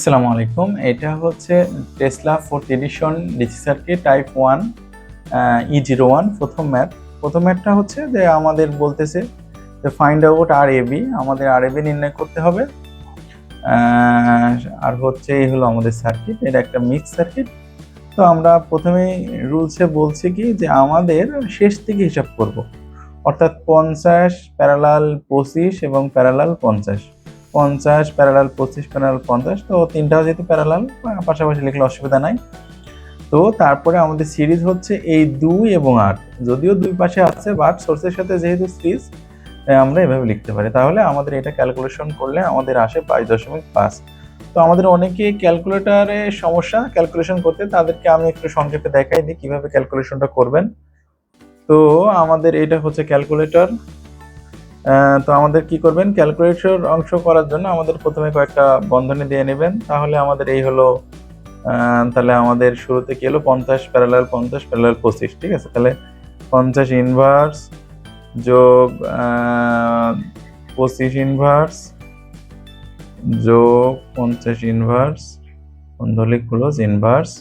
আসসালামু আলাইকুম। এটা হচ্ছে Tesla 4th edition DC circuit type 1 E01 প্রথম ম্যাথটা হচ্ছে যে আমাদের বলতেছে যে ফাইন্ড আউট আর এবি, আমাদের আর এবি নির্ণয় করতে হবে। আর হচ্ছে এই হলো আমাদের সার্কিট, এটা একটা মিক্স সার্কিট। তো আমরা প্রথমেই রুলসে বলছি কি যে আমাদের শেষ থেকে হিসাব করব, অর্থাৎ 50 প্যারালাল 25 এবং প্যারালাল 50, 50 প্যারালাল 25 প্যারালাল 50। তো তিনটাও যেহেতু প্যারালাল, পাশাপাশি লিখলে অসুবিধা নাই। তো তারপরে আমাদের সিরিজ হচ্ছে এই 2 এবং 8, যদিও দুই পাশে আছে বাট সোর্সের সাথে যেহেতু সিরিজ আমরা এভাবে লিখতে পারি। তাহলে আমাদের এটা ক্যালকুলেশন করলে আমাদের আসে 22.5। তো আমাদের অনেকে ক্যালকুলেটারে সমস্যা ক্যালকুলেশন করতে, তাদেরকে আমি একটু সংক্ষেপে দেখাই দিই কিভাবে ক্যালকুলেশনটা করবেন। তো আমাদের এটা হচ্ছে ক্যালকুলেটর। তো আমাদের কি করবেন, ক্যালকুলেটর অংশ করার জন্য আমাদের প্রথমে কয়েকটা বন্ধনী দিয়ে নেবেন। তাহলে আমাদের এই হলো, তাহলে আমাদের শুরুতে কি হলো 50 প্যারালাল 50 প্যারালাল 25, ঠিক আছে। তাহলে 50 ইনভার্স যোগ 25 ইনভার্স যোগ 50 ইনভার্স বন্ধনী ক্লোজ ইনভার্স।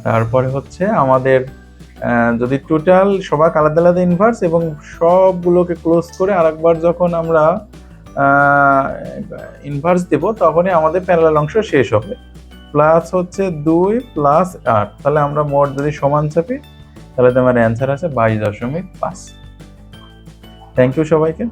তারপরে হচ্ছে আমাদের যদি টোটাল সবাক আলাদা আলাদা ইনভার্স এবং সবগুলোকে ক্লোজ করে আরেকবার যখন আমরা ইনভার্স দেব তখনই আমাদের প্যারালাল অংশ শেষ হবে। প্লাস হচ্ছে 2 প্লাস 8, তাহলে আমরা মোট যদি সমান চাপি তাহলে তোমার অ্যান্সার আছে 22.5। থ্যাংক ইউ সবাইকে।